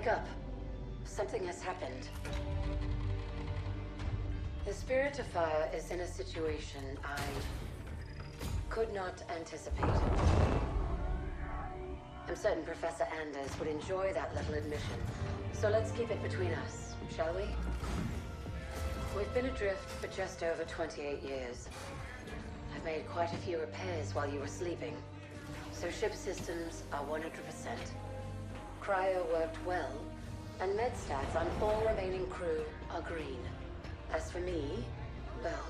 Wake up. Something has happened. The Spirit of Fire is in a situation I could not anticipate. I'm certain Professor Anders would enjoy that little admission, so let's keep it between us, shall we? We've been adrift for just over 28 years. I've made quite a few repairs while you were sleeping, so ship systems are 100%. Cryo worked well, and med stats on all remaining crew are green. As for me, well,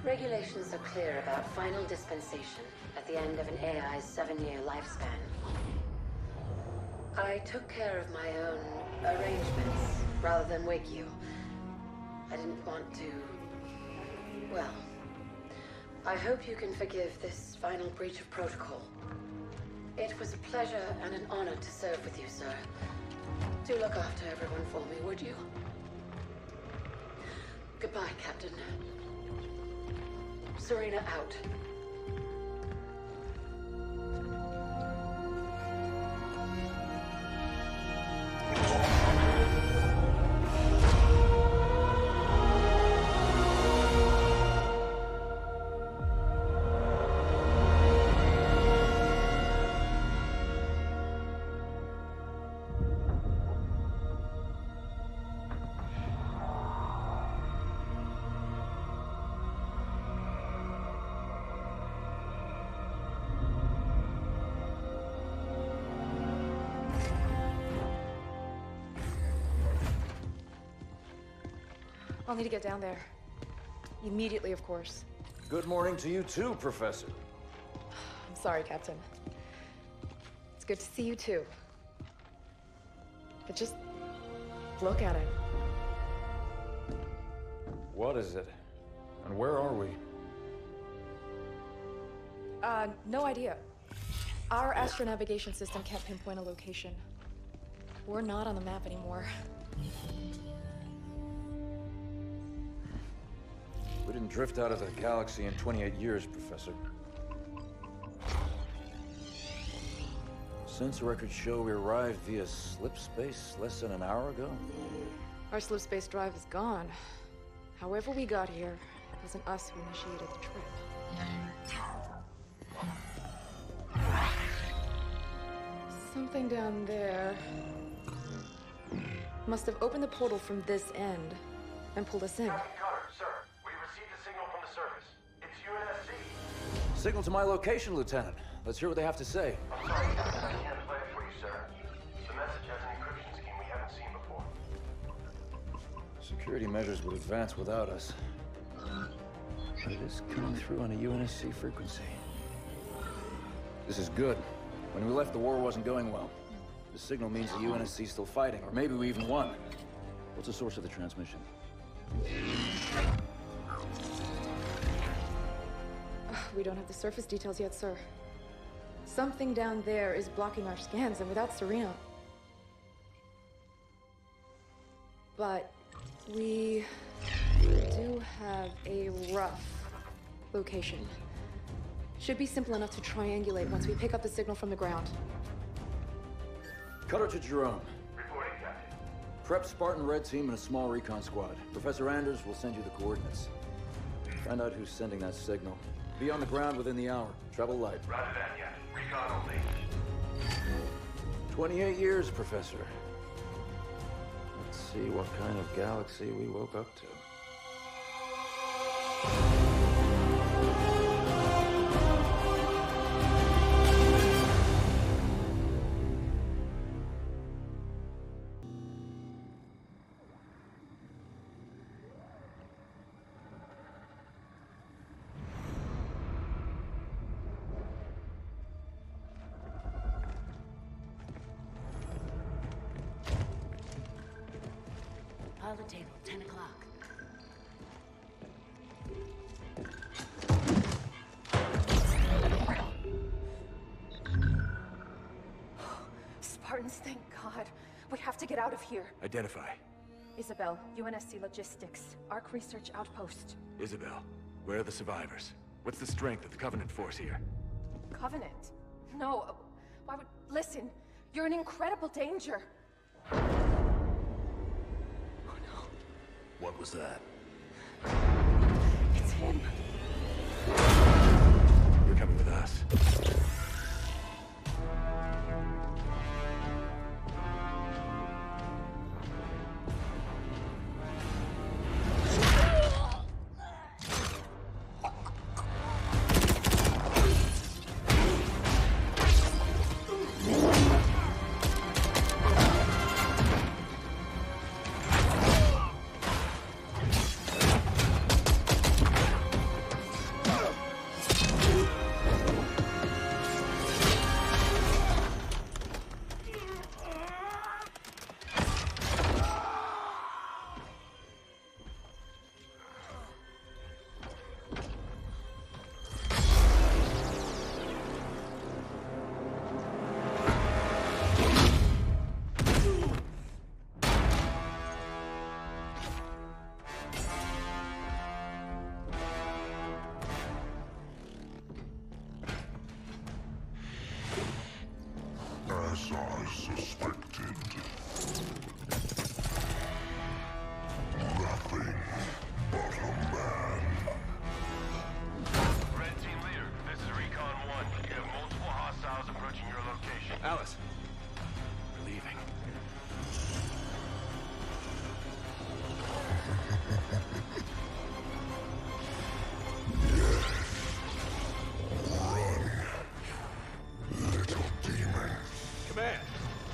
regulations are clear about final dispensation at the end of an AI's 7-year lifespan. I took care of my own arrangements rather than wake you. I didn't want to... well, I hope you can forgive this final breach of protocol. It was a pleasure and an honor to serve with you, sir. Do look after everyone for me, would you? Goodbye, Captain. Serena out. I'll need to get down there. Immediately, of course. Good morning to you too, Professor. I'm sorry, Captain. It's good to see you too. But just look at it. What is it? And where are we? No idea. Our astronavigation system can't pinpoint a location. We're not on the map anymore. We didn't drift out of the galaxy in 28 years, Professor. Since records show we arrived via slip space less than an hour ago? Our slip space drive is gone. However we got here, it wasn't us who initiated the trip. Something down there must have opened the portal from this end and pulled us in. Captain Cutter, sir, we received a signal from the surface. It's UNSC. Signal to my location, Lieutenant. Let's hear what they have to say. I'm sorry, Captain, I can't play it for you, sir. The message has an encryption scheme we haven't seen before. Security measures would advance without us. But it is coming through on a UNSC frequency. This is good. When we left, the war wasn't going well. The signal means the UNSC's still fighting, or maybe we even won. What's the source of the transmission? We don't have the surface details yet, sir. Something down there is blocking our scans, and without Serena... But we do have a rough location. Should be simple enough to triangulate once we pick up the signal from the ground. Cutter to Jerome. Reporting, Captain. Prep Spartan Red Team and a small recon squad. Professor Anders will send you the coordinates. Find out who's sending that signal. Be on the ground within the hour. Travel light. Roger that, Captain. Recon only. 28 years, Professor. Let's see what kind of galaxy we woke up to. Pilot table, 10 o'clock. Spartans, thank God. We have to get out of here. Identify. Isabel, UNSC Logistics, Arc Research Outpost. Isabel, where are the survivors? What's the strength of the Covenant force here? Covenant? No, why would... Listen, You're in incredible danger. What was that? It's him. You're coming with us. As I suspected. Nothing but a man. Red Team Leader, this is Recon 1. You have multiple hostiles approaching your location. Alice. We're leaving. Little demon. Command,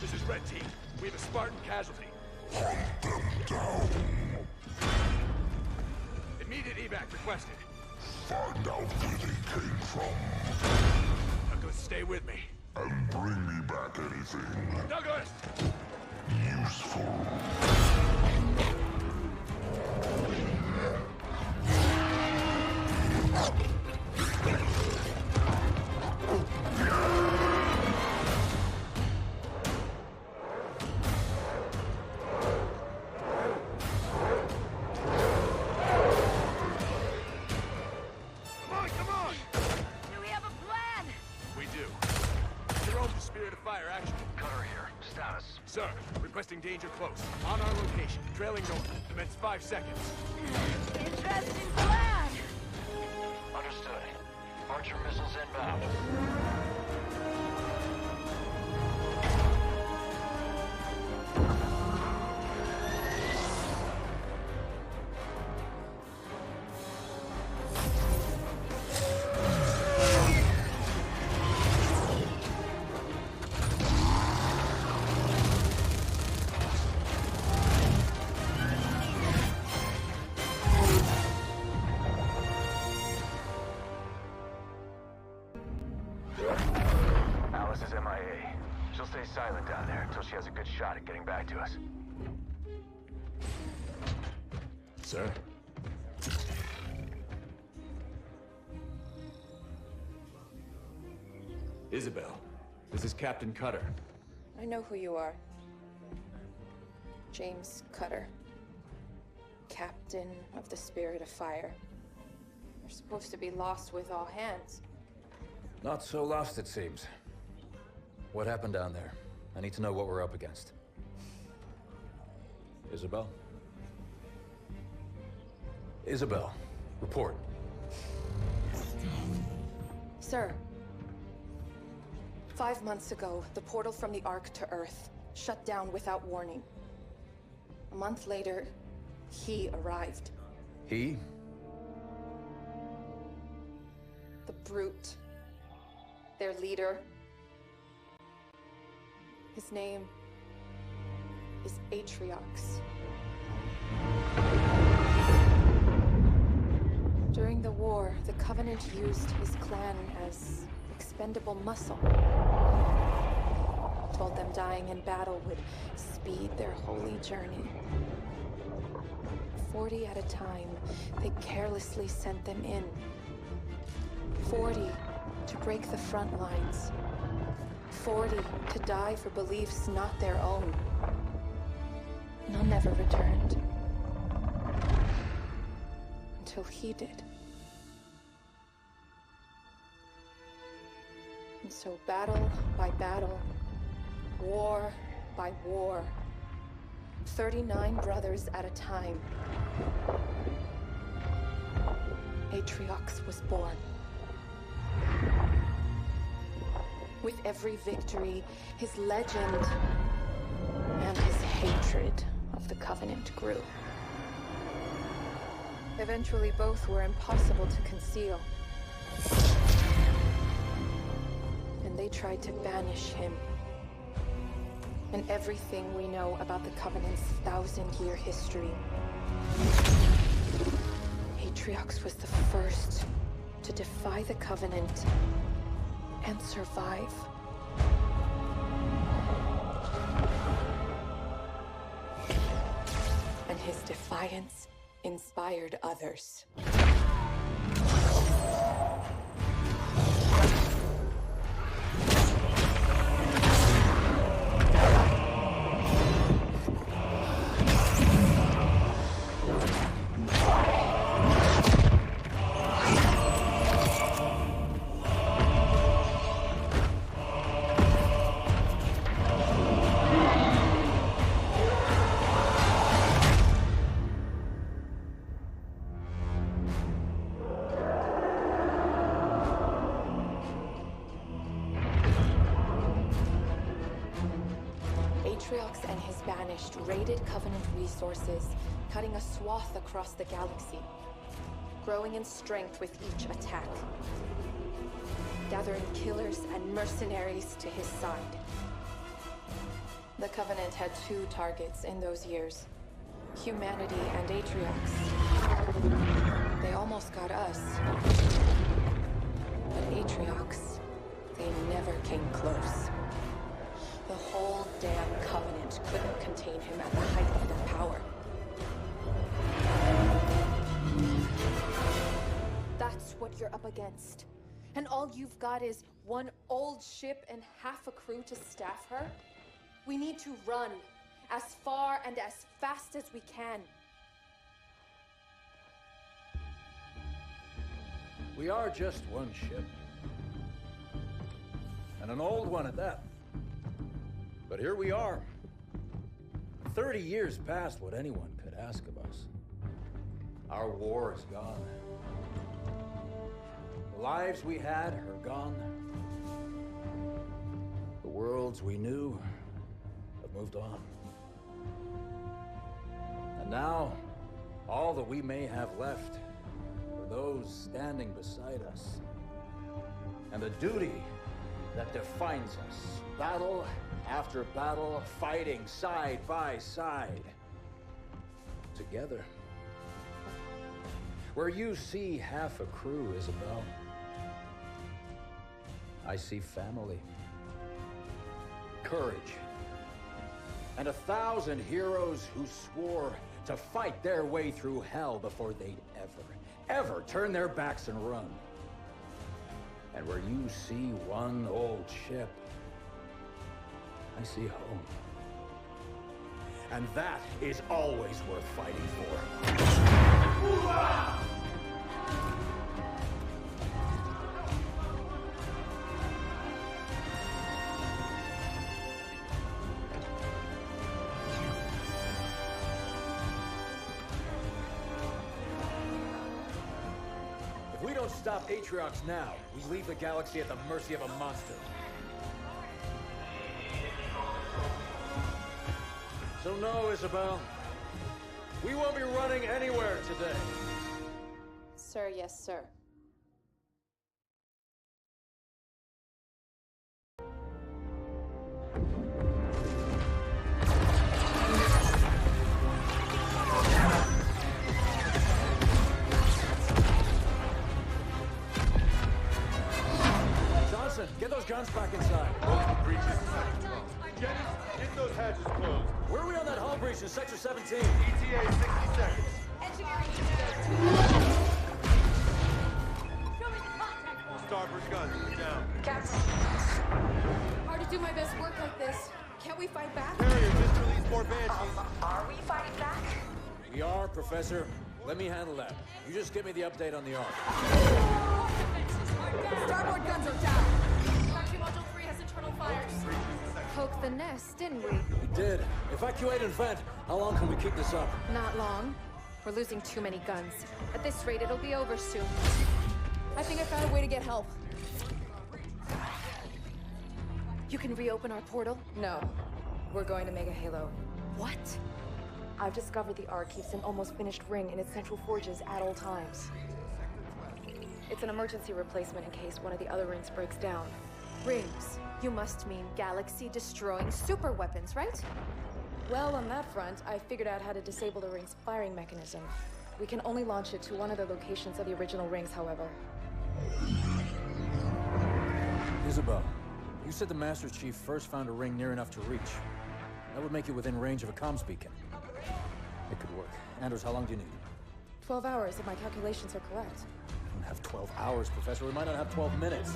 this is Red Team. We have a Spartan casualty. Hunt them down. Immediate evac requested. Find out where they came from. Douglas, stay with me. And bring me back anything Douglas! useful. Come on! Do we have a plan? We do. Jerome, the Spirit of Fire action. Cutter here. Status. Sir, requesting danger close. On our location. Trailing north. Commence 5 seconds. Interesting plan. Understood. Archer missiles inbound. Alice is MIA. She'll stay silent down there until she has a good shot at getting back to us. Sir? Isabel, this is Captain Cutter. I know who you are. James Cutter. Captain of the Spirit of Fire. You're supposed to be lost with all hands. Not so lost, it seems. What happened down there? I need to know what we're up against. Isabel? Isabel, report. Sir. 5 months ago, the portal from the Ark to Earth shut down without warning. A month later, he arrived. He? The Brute. Their leader. His name is Atriox. During the war, the Covenant used his clan as expendable muscle. Told them dying in battle would speed their holy journey. 40 at a time, they carelessly sent them in. 40 to break the front lines. 40 to die for beliefs not their own. None ever returned. Until he did. And so battle by battle, war by war. 39 brothers at a time. Atriox was born. With every victory, his legend and his hatred of the Covenant grew. Eventually, both were impossible to conceal. And they tried to banish him. And everything we know about the Covenant's 1,000-year history. Atriox was the first to defy the Covenant and survive. And his defiance inspired others. Atriox and his Banished raided Covenant resources, cutting a swath across the galaxy, growing in strength with each attack, gathering killers and mercenaries to his side. The Covenant had two targets in those years: humanity and Atriox. They almost got us. But Atriox, they never came close. The whole damn Covenant couldn't contain him at the height of their power. That's what you're up against. And all you've got is one old ship and half a crew to staff her? We need to run as far and as fast as we can. We are just one ship. And an old one at that. But here we are. 30 years past what anyone could ask of us. Our war is gone. The lives we had are gone. The worlds we knew have moved on. And now, all that we may have left are those standing beside us. And the duty that defines us. Battle after battle, fighting side by side. Together. Where you see half a crew, Isabel, I see family. Courage. And 1,000 heroes who swore to fight their way through hell before they'd ever turn their backs and run. And where you see one old ship, I see home. And that is always worth fighting for. If we don't stop Atriox now, we leave the galaxy at the mercy of a monster. So no, Isabel. We won't be running anywhere today. Sir, yes, sir. Johnson, get those guns back inside. Close the breaches. Jennings, get those hatches closed. Where are we on that hull breach in Sector 17? ETA 60 seconds. Starboard guns, down. Captain. Hard to do my best work like this. Can't we fight back? Carrier just released more banshees. Are we fighting back? We are, Professor. Let me handle that. You just give me the update on the Ark. Starboard guns are down. Factory Module 3 has internal fires. Poke the nest, didn't we? We did. Evacuate and vent. How long can we keep this up? Not long. We're losing too many guns. At this rate, it'll be over soon. I think I found a way to get help. You can reopen our portal? No. We're going to Mega Halo. What? I've discovered the Ark keeps an almost finished ring in its central forges at all times. It's an emergency replacement in case one of the other rings breaks down. Rings? You must mean galaxy-destroying super weapons, right? Well, on that front, I figured out how to disable the ring's firing mechanism. We can only launch it to one of the locations of the original rings, however. Isabel, you said the Master Chief first found a ring near enough to reach. That would make it within range of a comms beacon. It could work. Anders, how long do you need? 12 hours, if my calculations are correct. We don't have 12 hours, Professor. We might not have 12 minutes.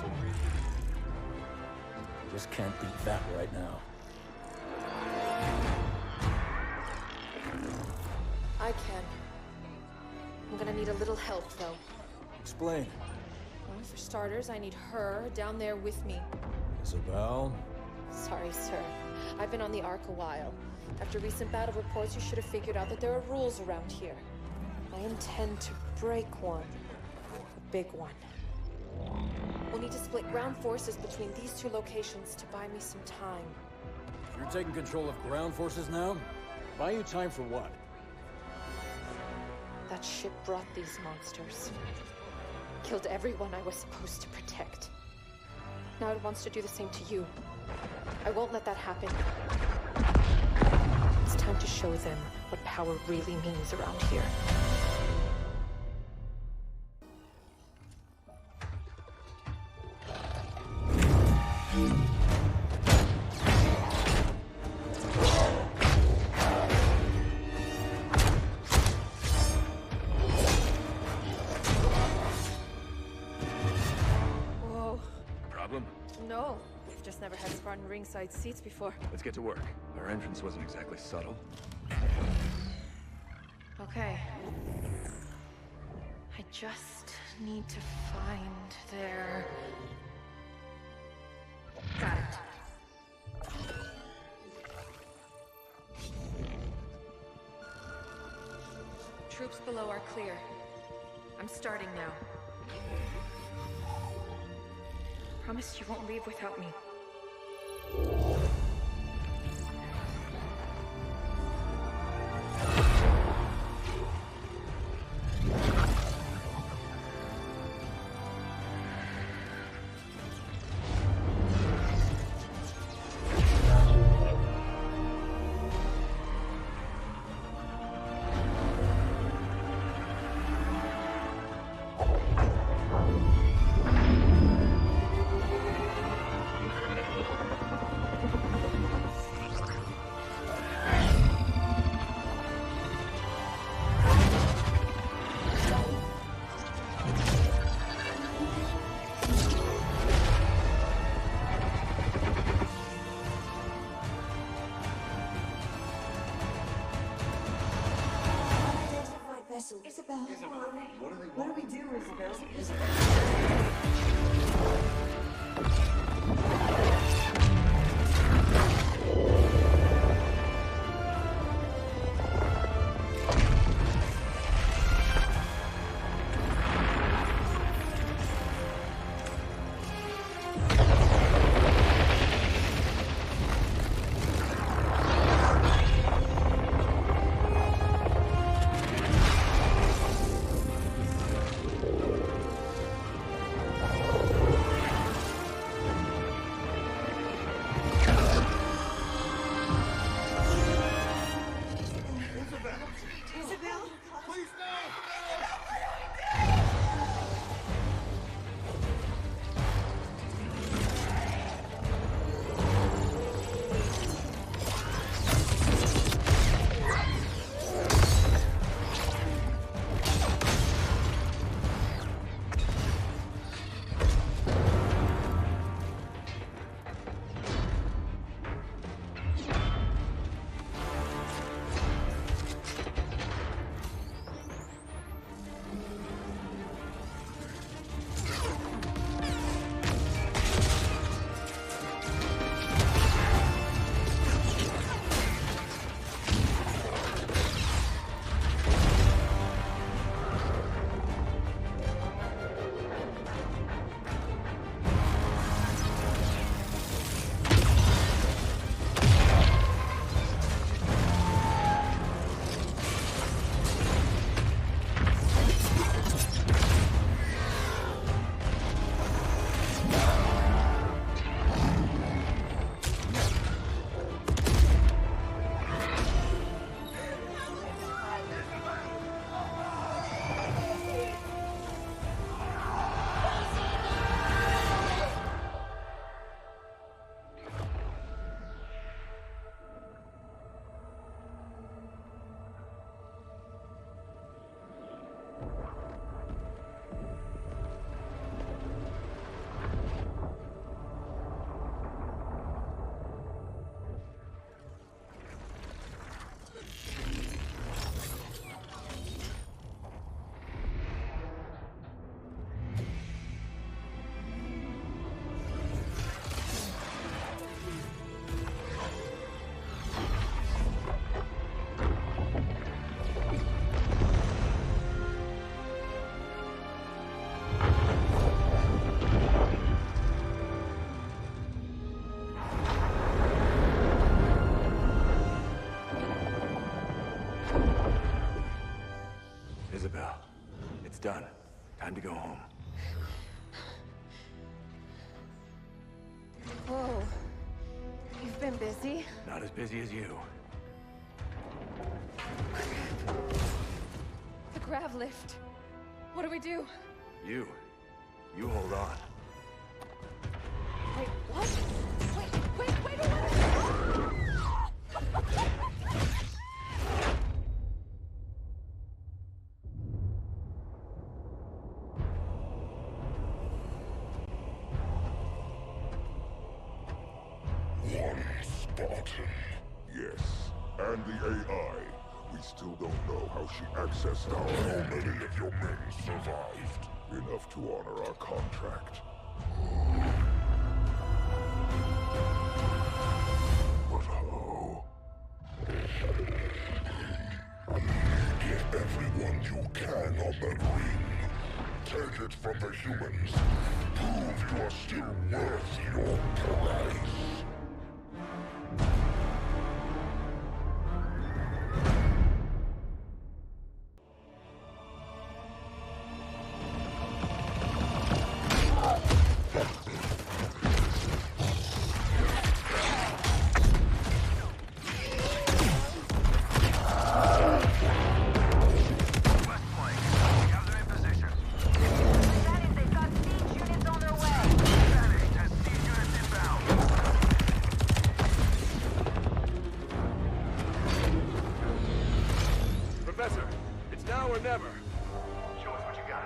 We just can't beat that right now. I can. I'm gonna need a little help, though. Explain. Well, for starters, I need her down there with me. Isabel? Sorry, sir. I've been on the Ark a while. After recent battle reports, you should have figured out that there are rules around here. I intend to break one. A big one. We'll need to split ground forces between these two locations to buy me some time. You're taking control of ground forces now? Buy you time for what? That ship brought these monsters. Killed everyone I was supposed to protect. Now it wants to do the same to you. I won't let that happen. It's time to show them what power really means around here. Whoa. Problem? No. We've just never had Spartan ringside seats before. Let's get to work. Our entrance wasn't exactly subtle. Okay. I just need to find their... Got it. Troops below are clear. I'm starting now. Promise you won't leave without me. Isabel. What do we do, Isabel? Isabel. It's done. Time to go home. Whoa. You've been busy. Not as busy as you. The grav lift. What do we do? You hold on. Wait, what? Wait a minute! One Spartan. Yes, and the AI. We still don't know how she accessed our... How many of your men survived? Enough to honor our contract. But how? Get everyone you can on that ring. Take it from the humans. Prove you are still worth your price. Professor, it's now or never. Show us what you got.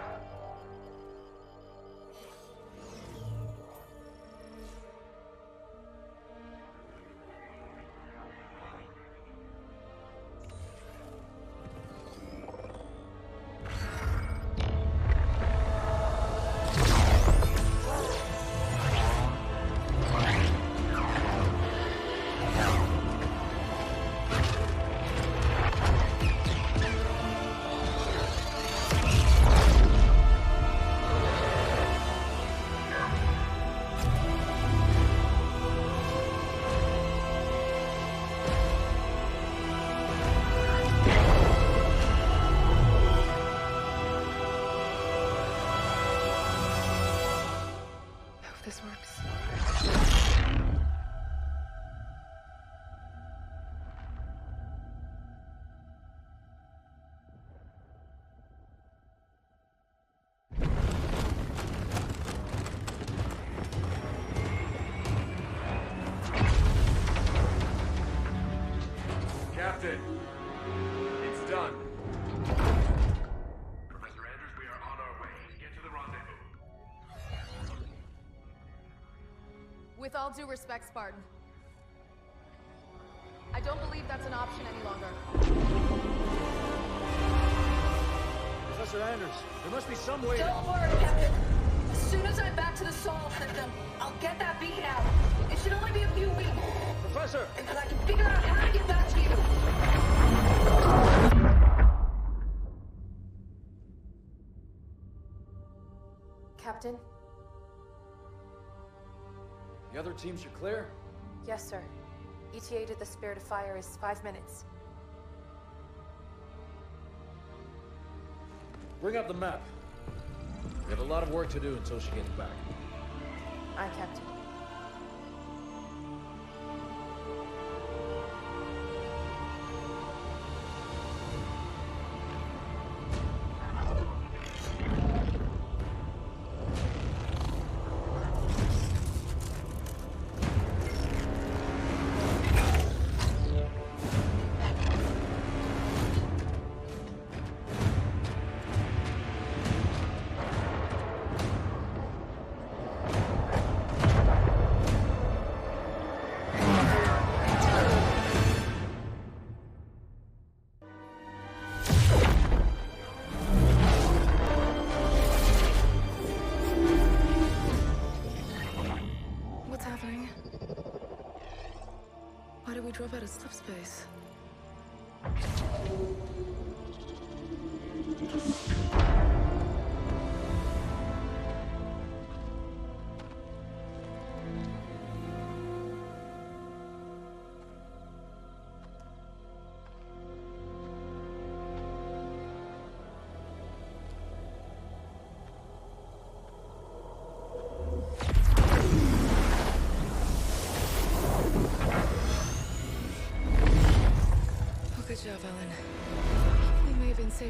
Hope this works. Captain, it's done. Professor Andrews, we are on our way. Get to the rendezvous. With all due respect, Spartan, I don't believe that's an option any longer. Professor Anders, there must be some way... Don't worry, Captain. As soon as I'm back to the Sol system, I'll get that beacon out. It should only be a few weeks, Professor! because I can figure out how to get back to you. Captain? The other teams are clear? Yes, sir. ETA to the Spirit of Fire is 5 minutes. Bring up the map. We have a lot of work to do until she gets back. Aye, Captain. What's happening? Why did we drop out of subspace?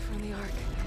safer on the Ark.